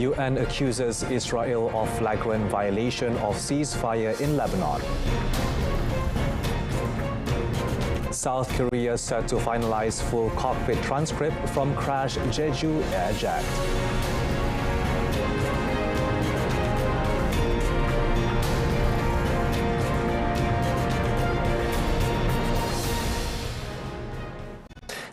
UN accuses Israel of flagrant violation of ceasefire in Lebanon. South Korea set to finalize full cockpit transcript from crash Jeju air jet.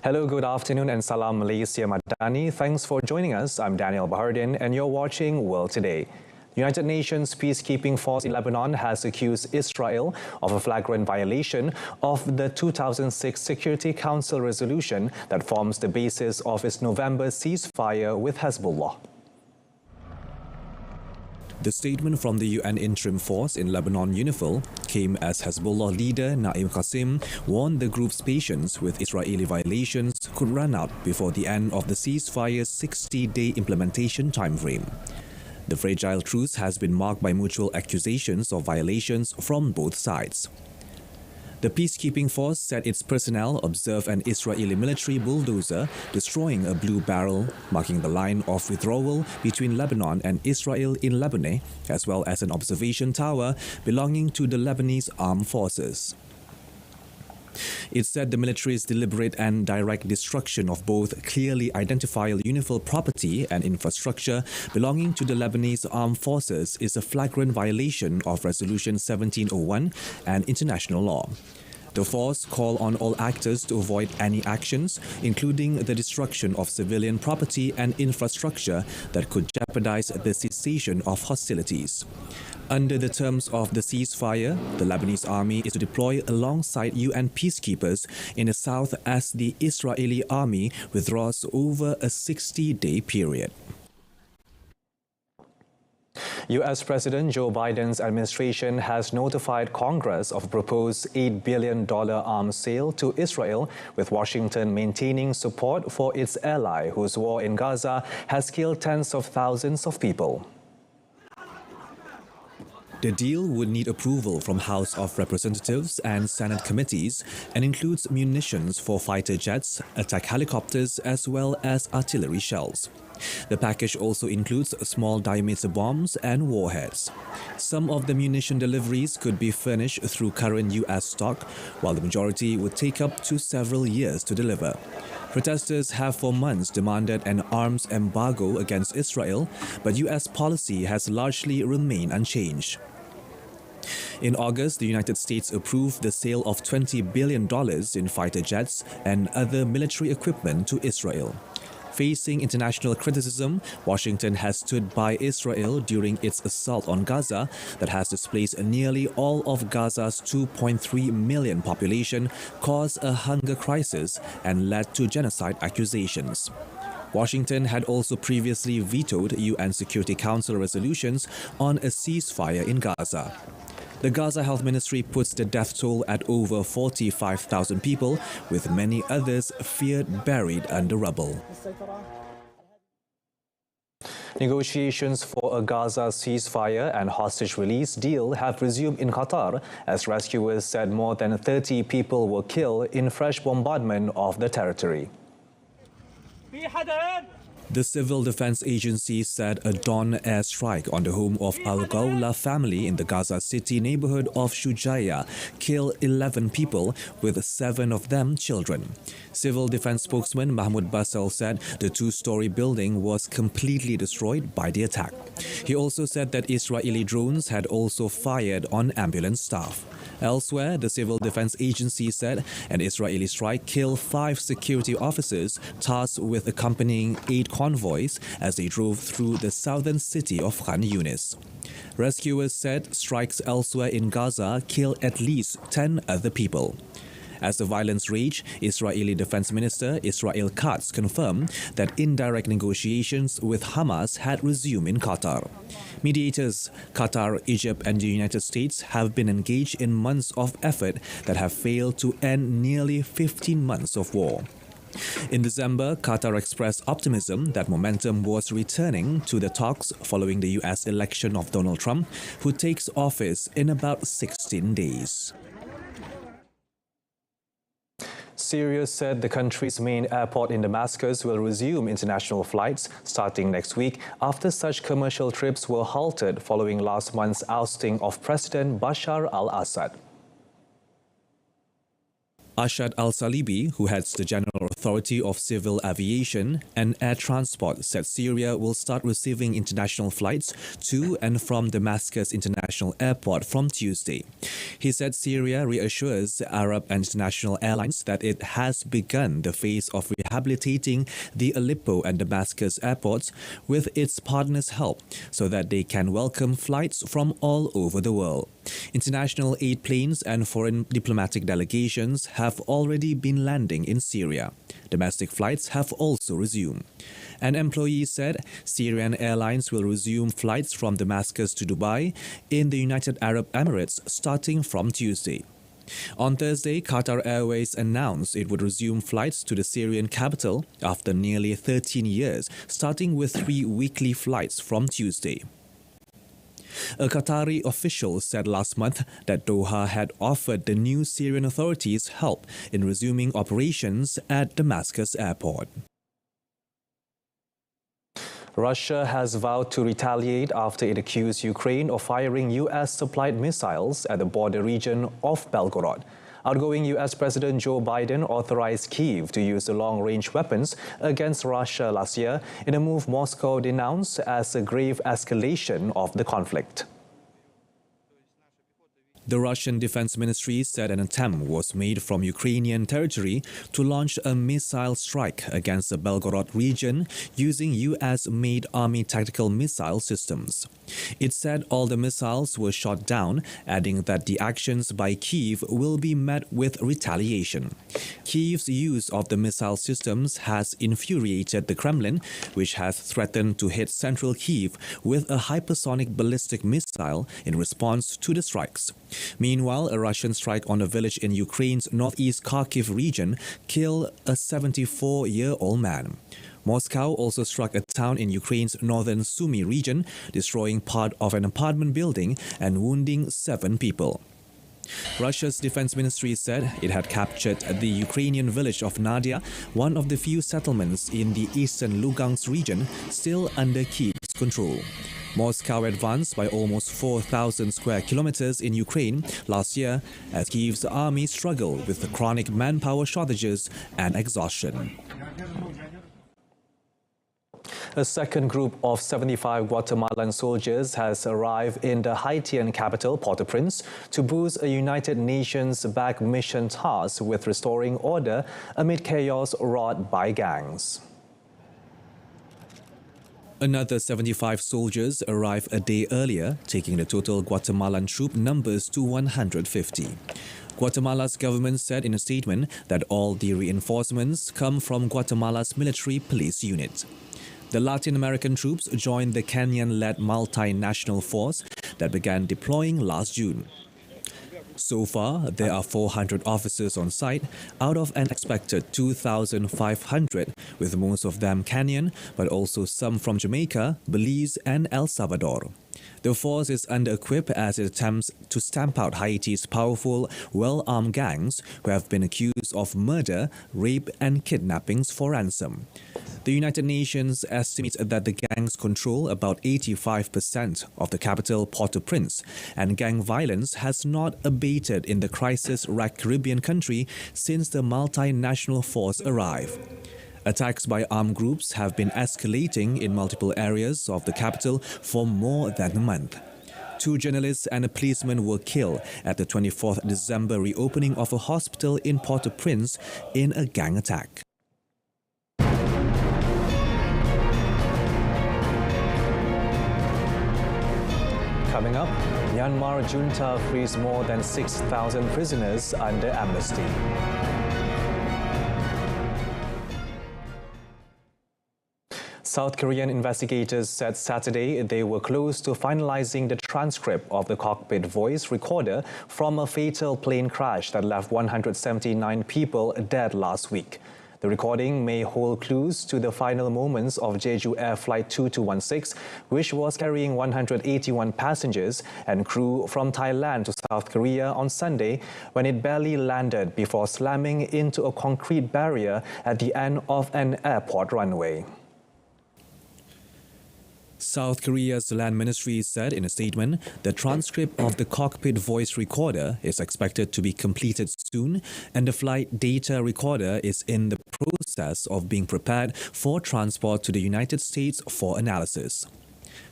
Hello, good afternoon and Salam Malaysia Madani. Thanks for joining us. I'm Daniel Bahardin and you're watching World Today. United Nations Peacekeeping Force in Lebanon has accused Israel of a flagrant violation of the 2006 Security Council resolution that forms the basis of its November ceasefire with Hezbollah. The statement from the UN Interim Force in Lebanon, UNIFIL, came as Hezbollah leader Naim Qassem warned the group's patience with Israeli violations could run out before the end of the ceasefire's 60-day implementation timeframe. The fragile truce has been marked by mutual accusations of violations from both sides. The peacekeeping force said its personnel observed an Israeli military bulldozer destroying a blue barrel, marking the line of withdrawal between Lebanon and Israel in Lebanon, as well as an observation tower belonging to the Lebanese armed forces. It said the military's deliberate and direct destruction of both clearly identifiable UNIFIL property and infrastructure belonging to the Lebanese armed forces is a flagrant violation of Resolution 1701 and international law. The force called on all actors to avoid any actions, including the destruction of civilian property and infrastructure that could jeopardize the cessation of hostilities. Under the terms of the ceasefire, the Lebanese army is to deploy alongside UN peacekeepers in the south as the Israeli army withdraws over a 60-day period. U.S. President Joe Biden's administration has notified Congress of a proposed $8 billion arms sale to Israel, with Washington maintaining support for its ally whose war in Gaza has killed tens of thousands of people. The deal would need approval from House of Representatives and Senate committees and includes munitions for fighter jets, attack helicopters, as well as artillery shells. The package also includes small diameter bombs and warheads. Some of the munition deliveries could be furnished through current U.S. stock, while the majority would take up to several years to deliver. Protesters have for months demanded an arms embargo against Israel, but U.S. policy has largely remained unchanged. In August, the United States approved the sale of $20 billion in fighter jets and other military equipment to Israel. Facing international criticism, Washington has stood by Israel during its assault on Gaza that has displaced nearly all of Gaza's 2.3 million population, caused a hunger crisis, and led to genocide accusations. Washington had also previously vetoed UN Security Council resolutions on a ceasefire in Gaza. The Gaza Health Ministry puts the death toll at over 45,000 people, with many others feared buried under rubble. Negotiations for a Gaza ceasefire and hostage release deal have resumed in Qatar, as rescuers said more than 30 people were killed in fresh bombardment of the territory. The Civil Defense Agency said a dawn airstrike on the home of Al Ghawla family in the Gaza City neighborhood of Shujaiya killed 11 people, with 7 of them children. Civil Defense spokesman Mahmoud Basel said the two-story building was completely destroyed by the attack. He also said that Israeli drones had also fired on ambulance staff. Elsewhere, the Civil Defense Agency said an Israeli strike killed 5 security officers tasked with accompanying aid convoys as they drove through the southern city of Khan Yunis. Rescuers said strikes elsewhere in Gaza killed at least 10 other people. As the violence raged, Israeli Defense Minister Israel Katz confirmed that indirect negotiations with Hamas had resumed in Qatar. Mediators, Qatar, Egypt and the United States have been engaged in months of effort that have failed to end nearly 15 months of war. In December, Qatar expressed optimism that momentum was returning to the talks following the US election of Donald Trump, who takes office in about 16 days. Syria said the country's main airport in Damascus will resume international flights starting next week after such commercial trips were halted following last month's ousting of President Bashar al-Assad. Ashad al-Salibi, who heads the General Authority of Civil Aviation and Air Transport, said Syria will start receiving international flights to and from Damascus International Airport from Tuesday. He said Syria reassures Arab and international airlines that it has begun the phase of rehabilitating the Aleppo and Damascus airports with its partners' help so that they can welcome flights from all over the world. International aid planes and foreign diplomatic delegations have already been landing in Syria. Domestic flights have also resumed. An employee said Syrian airlines will resume flights from Damascus to Dubai in the United Arab Emirates starting from Tuesday. On Thursday, Qatar Airways announced it would resume flights to the Syrian capital after nearly 13 years, starting with 3 weekly flights from Tuesday. A Qatari official said last month that Doha had offered the new Syrian authorities help in resuming operations at Damascus airport. Russia has vowed to retaliate after it accused Ukraine of firing US-supplied missiles at the border region of Belgorod. Outgoing US President Joe Biden authorized Kyiv to use the long-range weapons against Russia last year in a move Moscow denounced as a grave escalation of the conflict. The Russian Defense Ministry said an attempt was made from Ukrainian territory to launch a missile strike against the Belgorod region using US-made Army tactical missile systems. It said all the missiles were shot down, adding that the actions by Kyiv will be met with retaliation. Kyiv's use of the missile systems has infuriated the Kremlin, which has threatened to hit central Kyiv with a hypersonic ballistic missile in response to the strikes. Meanwhile, a Russian strike on a village in Ukraine's northeast Kharkiv region killed a 74-year-old man. Moscow also struck a town in Ukraine's northern Sumy region, destroying part of an apartment building and wounding 7 people. Russia's defense ministry said it had captured the Ukrainian village of Nadia, one of the few settlements in the eastern Lugansk region still under Kyiv's control. Moscow advanced by almost 4,000 square kilometers in Ukraine last year as Kyiv's army struggled with the chronic manpower shortages and exhaustion. A second group of 75 Guatemalan soldiers has arrived in the Haitian capital, Port-au-Prince, to boost a United Nations-backed mission tasked with restoring order amid chaos wrought by gangs. Another 75 soldiers arrived a day earlier, taking the total Guatemalan troop numbers to 150. Guatemala's government said in a statement that all the reinforcements come from Guatemala's military police unit. The Latin American troops joined the Kenyan-led multinational force that began deploying last June. So far, there are 400 officers on site out of an expected 2,500, with most of them Kenyan, but also some from Jamaica, Belize and El Salvador. The force is under-equipped as it attempts to stamp out Haiti's powerful, well-armed gangs who have been accused of murder, rape and kidnappings for ransom. The United Nations estimates that the gangs control about 85% of the capital, Port-au-Prince, and gang violence has not abated in the crisis-racked Caribbean country since the multinational force arrived. Attacks by armed groups have been escalating in multiple areas of the capital for more than a month. 2 journalists and a policeman were killed at the 24th December reopening of a hospital in Port-au-Prince in a gang attack. Coming up, Myanmar junta frees more than 6,000 prisoners under amnesty. South Korean investigators said Saturday they were close to finalizing the transcript of the cockpit voice recorder from a fatal plane crash that left 179 people dead last week. The recording may hold clues to the final moments of Jeju Air Flight 2216, which was carrying 181 passengers and crew from Thailand to South Korea on Sunday when it barely landed before slamming into a concrete barrier at the end of an airport runway. South Korea's land ministry said in a statement the transcript of the cockpit voice recorder is expected to be completed soon, and the flight data recorder is in the process of being prepared for transport to the United States for analysis.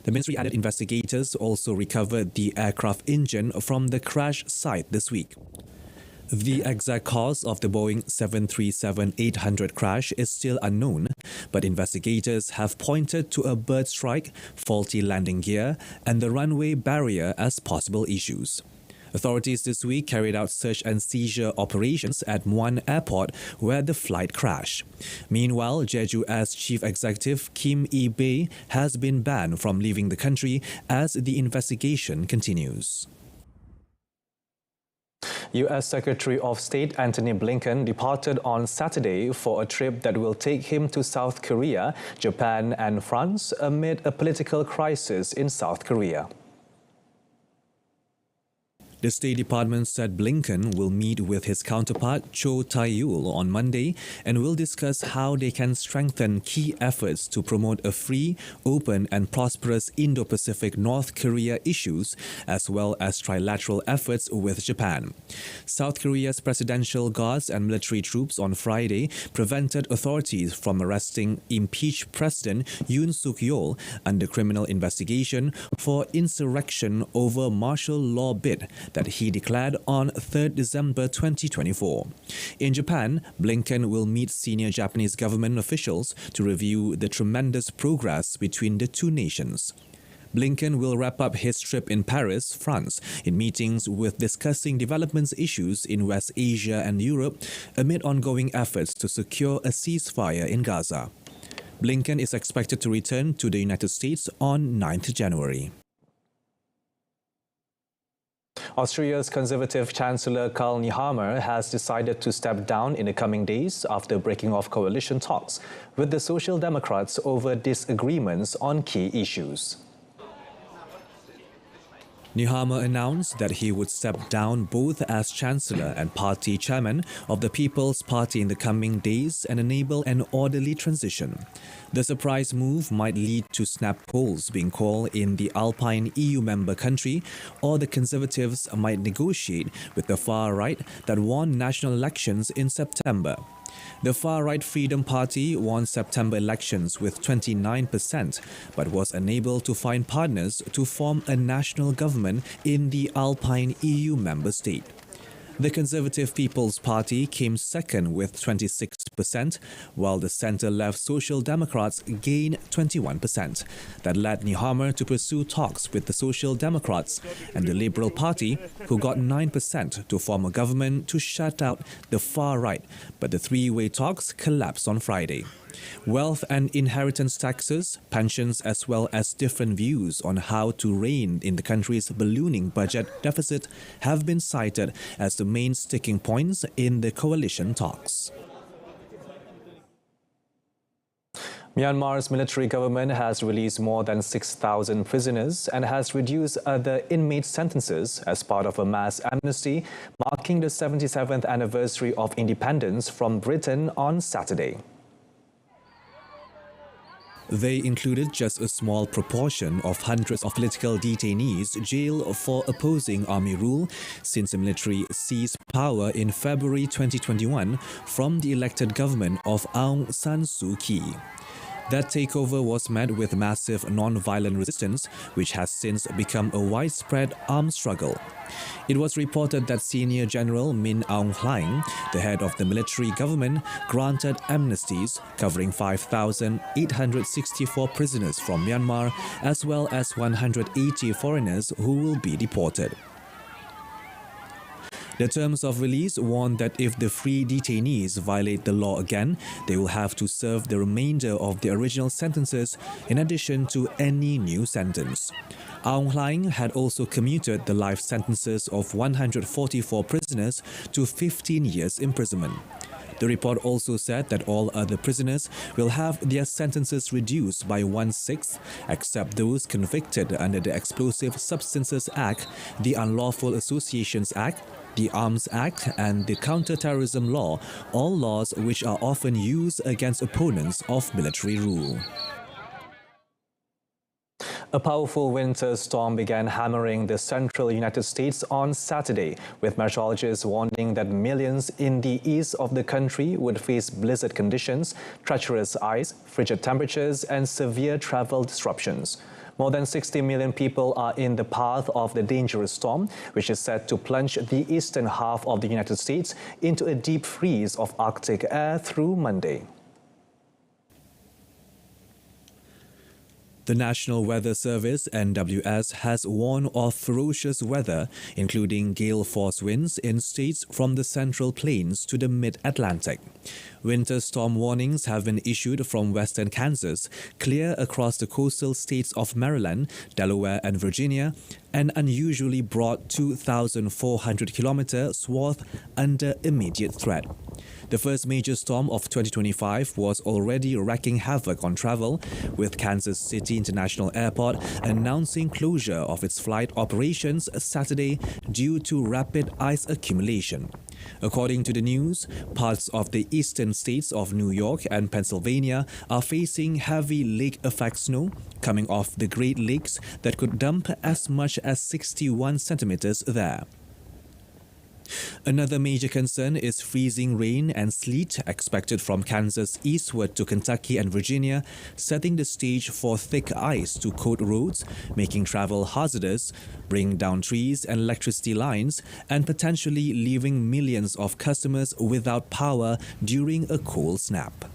The ministry added investigators also recovered the aircraft engine from the crash site this week. The exact cause of the Boeing 737-800 crash is still unknown, but investigators have pointed to a bird strike, faulty landing gear, and the runway barrier as possible issues. Authorities this week carried out search and seizure operations at Muan Airport where the flight crashed. Meanwhile, Jeju Air's chief executive Kim Yi-bae has been banned from leaving the country as the investigation continues. U.S. Secretary of State Antony Blinken departed on Saturday for a trip that will take him to South Korea, Japan and France amid a political crisis in South Korea. The State Department said Blinken will meet with his counterpart Cho Tae-yul on Monday and will discuss how they can strengthen key efforts to promote a free, open and prosperous Indo-Pacific North Korea issues as well as trilateral efforts with Japan. South Korea's presidential guards and military troops on Friday prevented authorities from arresting impeached President Yoon Suk-yeol under criminal investigation for insurrection over martial law bid that he declared on 3rd December 2024. In Japan, Blinken will meet senior Japanese government officials to review the tremendous progress between the two nations. Blinken will wrap up his trip in Paris, France, in meetings with discussing developments issues in West Asia and Europe amid ongoing efforts to secure a ceasefire in Gaza. Blinken is expected to return to the United States on 9th January. Austria's Conservative Chancellor Karl Nehammer has decided to step down in the coming days after breaking off coalition talks with the Social Democrats over disagreements on key issues. Nehammer announced that he would step down both as Chancellor and party chairman of the People's Party in the coming days and enable an orderly transition. The surprise move might lead to snap polls being called in the Alpine EU member country, or the Conservatives might negotiate with the far right that won national elections in September. The far-right Freedom Party won September elections with 29%, but was unable to find partners to form a national government in the Alpine EU member state. The Conservative People's Party came second with 26%, while the centre-left Social Democrats gained 21%. That led Nehammer to pursue talks with the Social Democrats and the Liberal Party, who got 9% to form a government to shut out the far right, but the three-way talks collapsed on Friday. Wealth and inheritance taxes, pensions as well as different views on how to rein in the country's ballooning budget deficit have been cited as the main sticking points in the coalition talks. Myanmar's military government has released more than 6,000 prisoners and has reduced other inmate sentences as part of a mass amnesty marking the 77th anniversary of independence from Britain on Saturday. They included just a small proportion of hundreds of political detainees jailed for opposing army rule since the military seized power in February 2021 from the elected government of Aung San Suu Kyi. That takeover was met with massive non-violent resistance, which has since become a widespread armed struggle. It was reported that Senior General Min Aung Hlaing, the head of the military government, granted amnesties covering 5,864 prisoners from Myanmar, as well as 180 foreigners who will be deported. The terms of release warn that if the free detainees violate the law again, they will have to serve the remainder of the original sentences in addition to any new sentence. Aung Hlaing had also commuted the life sentences of 144 prisoners to 15 years imprisonment. The report also said that all other prisoners will have their sentences reduced by 1/6, except those convicted under the Explosive Substances Act, the Unlawful Associations Act, the Arms Act and the Counter-Terrorism Law, all laws which are often used against opponents of military rule. A powerful winter storm began hammering the central United States on Saturday, with meteorologists warning that millions in the east of the country would face blizzard conditions, treacherous ice, frigid temperatures, and severe travel disruptions. More than 60 million people are in the path of the dangerous storm, which is set to plunge the eastern half of the United States into a deep freeze of Arctic air through Monday. The National Weather Service (NWS) has warned of ferocious weather, including gale force winds in states from the Central Plains to the Mid-Atlantic. Winter storm warnings have been issued from western Kansas, clear across the coastal states of Maryland, Delaware and Virginia, an unusually broad 2,400-kilometer swath under immediate threat. The first major storm of 2025 was already wreaking havoc on travel, with Kansas City International Airport announcing closure of its flight operations Saturday due to rapid ice accumulation. According to the news, parts of the eastern states of New York and Pennsylvania are facing heavy lake-effect snow coming off the Great Lakes that could dump as much as 61 centimeters there. Another major concern is freezing rain and sleet expected from Kansas eastward to Kentucky and Virginia, setting the stage for thick ice to coat roads, making travel hazardous, bring down trees and electricity lines, and potentially leaving millions of customers without power during a cold snap.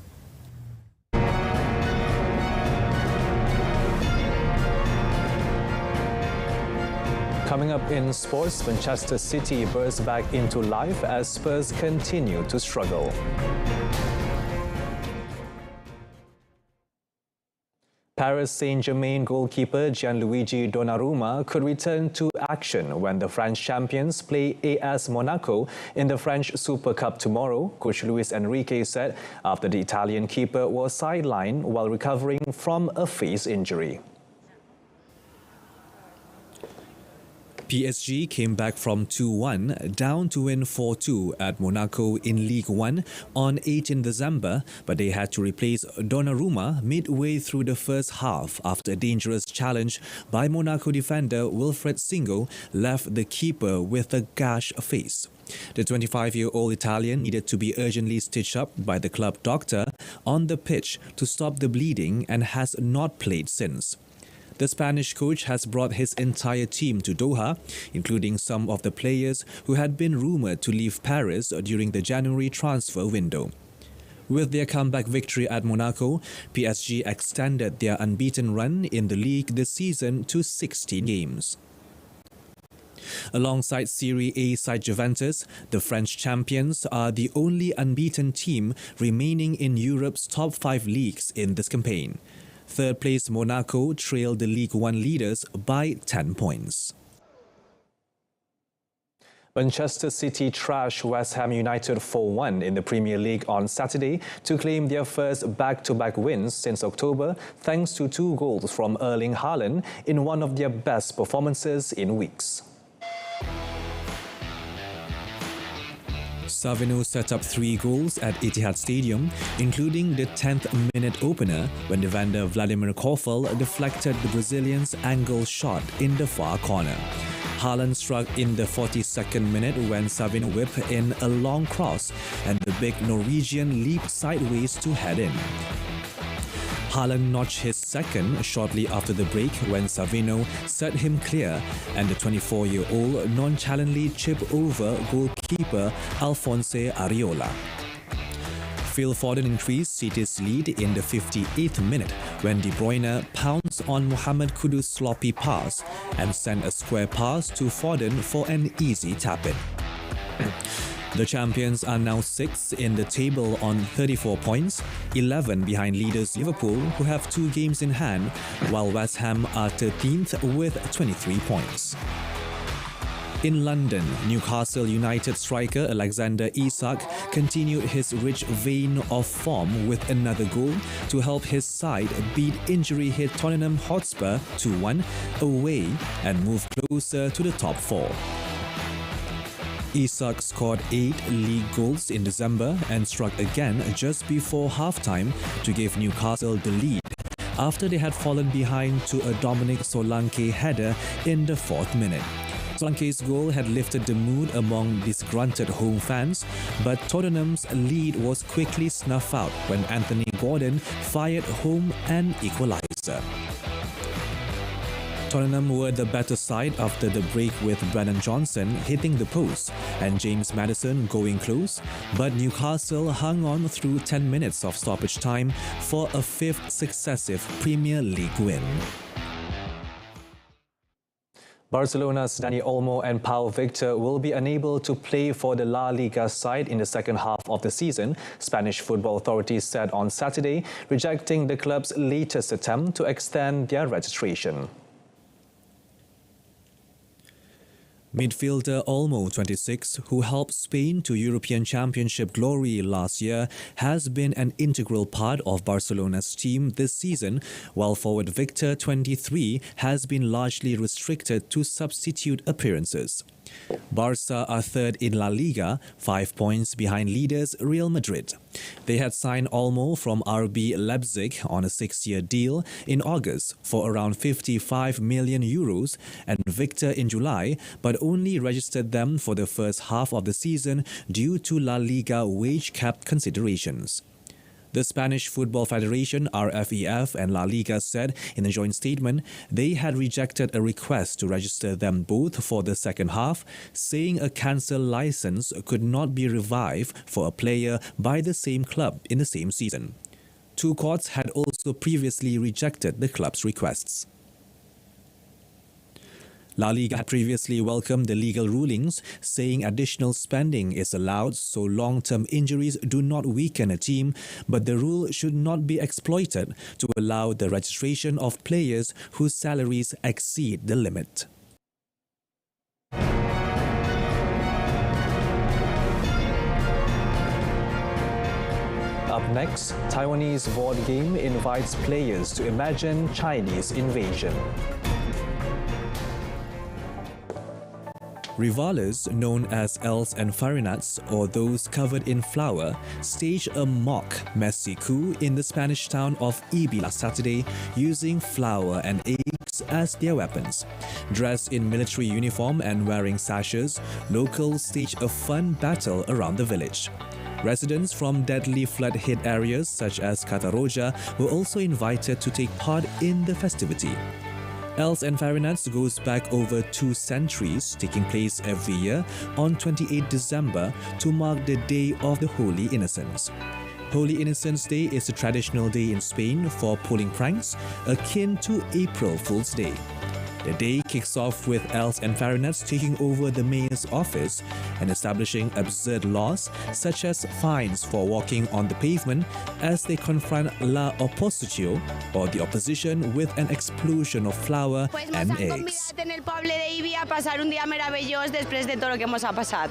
Coming up in sports, Manchester City bursts back into life as Spurs continue to struggle. Paris Saint-Germain goalkeeper Gianluigi Donnarumma could return to action when the French champions play AS Monaco in the French Super Cup tomorrow, Coach Luis Enrique said after the Italian keeper was sidelined while recovering from a face injury. PSG came back from 2-1 down to win 4-2 at Monaco in Ligue 1 on 18 December, but they had to replace Donnarumma midway through the first half after a dangerous challenge by Monaco defender Wilfried Singo left the keeper with a gash face. The 25-year-old Italian needed to be urgently stitched up by the club doctor on the pitch to stop the bleeding and has not played since. The Spanish coach has brought his entire team to Doha, including some of the players who had been rumored to leave Paris during the January transfer window. With their comeback victory at Monaco, PSG extended their unbeaten run in the league this season to 16 games. Alongside Serie A side Juventus, the French champions are the only unbeaten team remaining in Europe's top 5 leagues in this campaign. Third-place Monaco trailed the League One leaders by 10 points. Manchester City trashed West Ham United 4-1 in the Premier League on Saturday to claim their first back-to-back wins since October, thanks to 2 goals from Erling Haaland in one of their best performances in weeks. Savino set up 3 goals at Etihad Stadium, including the 10th-minute opener when defender Vladimir Koffel deflected the Brazilian's angle shot in the far corner. Haaland struck in the 42nd minute when Savino whipped in a long cross and the big Norwegian leaped sideways to head in. Haaland notched his second shortly after the break when Savino set him clear and the 24-year-old nonchalantly chipped over goalkeeper Alphonse Areola. Phil Foden increased City's lead in the 58th minute when De Bruyne pounced on Mohamed Kudus' sloppy pass and sent a square pass to Foden for an easy tap-in. The champions are now 6th in the table on 34 points, 11 behind leaders Liverpool, who have 2 games in hand, while West Ham are 13th with 23 points. In London, Newcastle United striker Alexander Isak continued his rich vein of form with another goal to help his side beat injury-hit Tottenham Hotspur 2-1 away and move closer to the top four. Isak scored 8 league goals in December and struck again just before halftime to give Newcastle the lead after they had fallen behind to a Dominic Solanke header in the 4th minute. Solanke's goal had lifted the mood among disgruntled home fans, but Tottenham's lead was quickly snuffed out when Anthony Gordon fired home an equaliser. Tottenham were the better side after the break with Brennan Johnson hitting the post and James Maddison going close, but Newcastle hung on through 10 minutes of stoppage time for a 5th successive Premier League win. Barcelona's Dani Olmo and Pau Victor will be unable to play for the La Liga side in the second half of the season, Spanish football authorities said on Saturday, rejecting the club's latest attempt to extend their registration. Midfielder Olmo, 26, who helped Spain to European Championship glory last year, has been an integral part of Barcelona's team this season, while forward Victor, 23, has been largely restricted to substitute appearances. Barca are third in La Liga, 5 points behind leaders Real Madrid. They had signed Olmo from RB Leipzig on a 6-year deal in August for around 55 million euros and Victor in July, but only registered them for the first half of the season due to La Liga wage cap considerations. The Spanish Football Federation, RFEF, and La Liga said in a joint statement they had rejected a request to register them both for the second half, saying a cancelled license could not be revived for a player by the same club in the same season. 2 courts had also previously rejected the club's requests. La Liga had previously welcomed the legal rulings, saying additional spending is allowed so long-term injuries do not weaken a team, but the rule should not be exploited to allow the registration of players whose salaries exceed the limit. Up next, Taiwanese board game invites players to imagine Chinese invasion. Revelers, known as elves and farinats, or those covered in flour, staged a mock messy coup in the Spanish town of Ibi last Saturday using flour and eggs as their weapons. Dressed in military uniform and wearing sashes, locals staged a fun battle around the village. Residents from deadly flood-hit areas such as Kataroja were also invited to take part in the festivity. Elves and Farinats goes back over 2 centuries, taking place every year on 28 December to mark the Day of the Holy Innocents. Holy Innocents' Day is a traditional day in Spain for pulling pranks, akin to April Fool's Day. The day kicks off with elves and farinats taking over the mayor's office and establishing absurd laws such as fines for walking on the pavement as they confront la oposició, or the opposition, with an explosion of flour and eggs. En el poble de Ibi a passar un dia meravellós després de tot el que ens ha passat.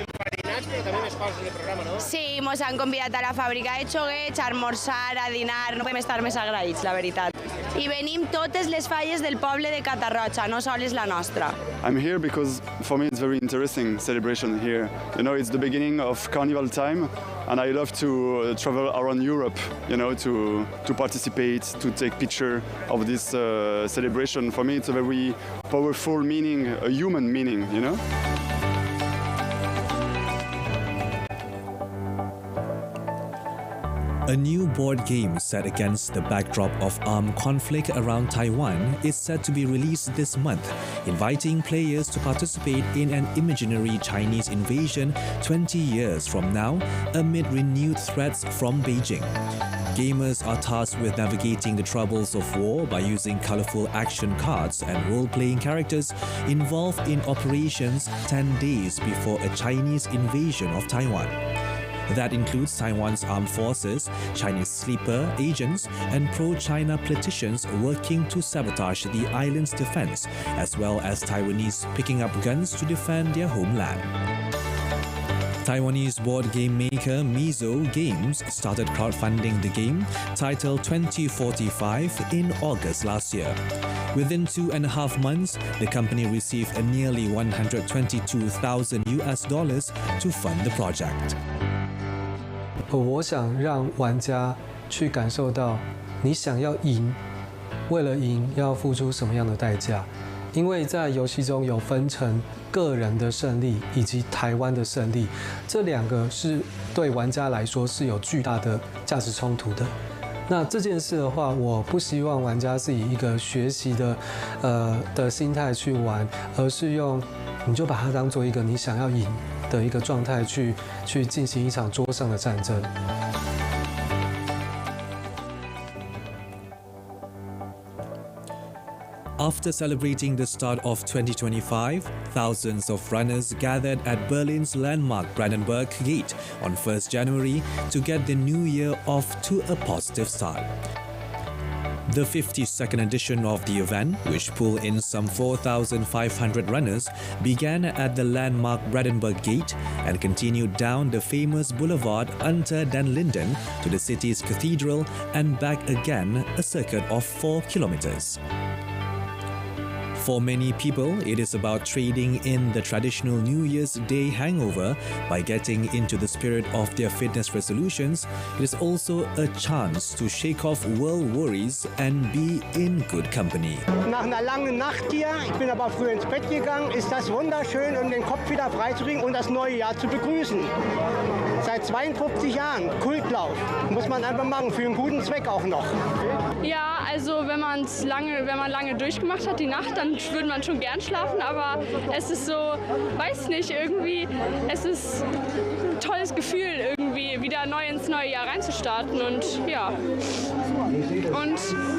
Però també més coses de programa, no? Sí, ens han convidat a la fàbrica de xoguets, a almorzar, a dinar, no podem estar més agraïts, la veritat. I venim totes les falles del poble de Catarroja, no sols la nostra. I'm here because for me it's very interesting celebration here. You know, it's the beginning of carnival time and I love to travel around Europe, you know, to participate, to take picture of this celebration. For me it's a very powerful meaning, a human meaning, you know. A new board game set against the backdrop of armed conflict around Taiwan is set to be released this month, inviting players to participate in an imaginary Chinese invasion 20 years from now amid renewed threats from Beijing. Gamers are tasked with navigating the troubles of war by using colorful action cards and role-playing characters involved in operations 10 days before a Chinese invasion of Taiwan. That includes Taiwan's armed forces, Chinese sleeper agents, and pro-China politicians working to sabotage the island's defense, as well as Taiwanese picking up guns to defend their homeland. Taiwanese board game maker Mizo Games started crowdfunding the game, titled 2045, in August last year. Within 2.5 months, the company received nearly $122,000 to fund the project. 我想让玩家去感受到，你想要赢，为了赢要付出什么样的代价。因为在游戏中有分成个人的胜利以及台湾的胜利，这两个是对玩家来说是有巨大的价值冲突的。那这件事的话，我不希望玩家是以一个学习的心态去玩，而是你就把它当做一个你想要赢的一个状态去进行一场桌上的战争。After celebrating the start of 2025, thousands of runners gathered at Berlin's landmark Brandenburg Gate on 1st January to get the new year off to a positive start. The 52nd edition of the event, which pulled in some 4,500 runners, began at the landmark Brandenburg Gate and continued down the famous boulevard Unter den Linden to the city's cathedral and back again, a circuit of 4 kilometers. For many people, it is about trading in the traditional New Year's Day hangover by getting into the spirit of their fitness resolutions. It is also a chance to shake off world worries and be in good company. Nach einer langen Nacht hier, ich bin aber früh ins Bett gegangen, ist das wunderschön, um den Kopf wieder freizukriegen und das neue Jahr zu begrüßen. Seit 52 Jahren, Kultlauf, muss man einfach machen, für einen guten Zweck auch noch. Ja, also wenn man lange durchgemacht hat die Nacht, dann würde man schon gern schlafen, aber es ist so, weiß nicht, irgendwie, es ist ein tolles Gefühl, irgendwie wieder neu ins neue Jahr reinzustarten und ja. Und ein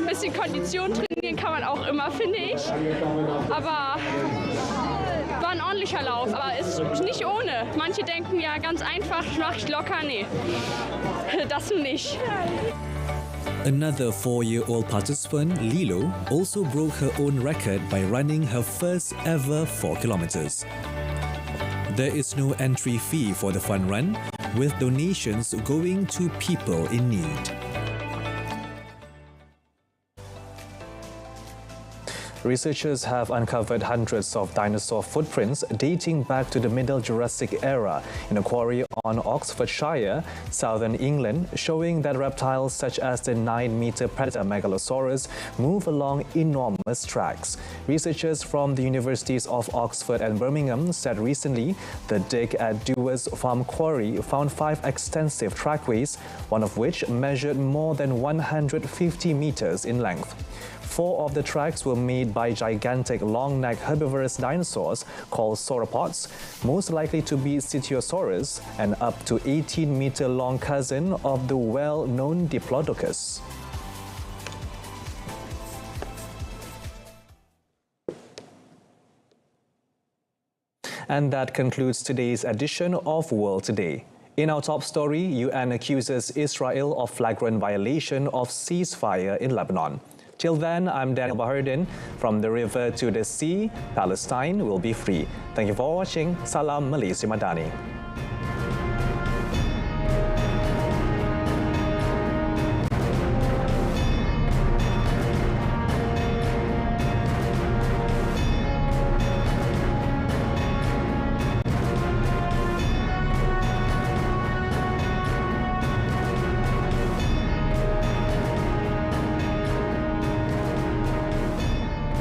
bisschen Kondition trainieren kann man auch immer, finde ich, aber war ein ordentlicher Lauf, aber ist nicht ohne. Manche denken ja ganz einfach, mach ich locker, nee, das nicht. Another 4-year-old participant, Lilo, also broke her own record by running her first ever 4 kilometers. There is no entry fee for the fun run, with donations going to people in need. Researchers have uncovered hundreds of dinosaur footprints dating back to the Middle Jurassic era in a quarry on Oxfordshire, southern England, showing that reptiles such as the 9-meter predator Megalosaurus move along enormous tracks. Researchers from the Universities of Oxford and Birmingham said recently the dig at Dewars Farm Quarry found 5 extensive trackways, one of which measured more than 150 meters in length. 4 of the tracks were made by gigantic long-necked herbivorous dinosaurs called sauropods, most likely to be Stegosaurus, an up to 18-meter-long cousin of the well-known Diplodocus. And that concludes today's edition of World Today. In our top story, UN accuses Israel of flagrant violation of ceasefire in Lebanon. Till then, I'm Daniel Bahardin. From the river to the sea, Palestine will be free. Thank you for watching. Salam Malaysia Madani.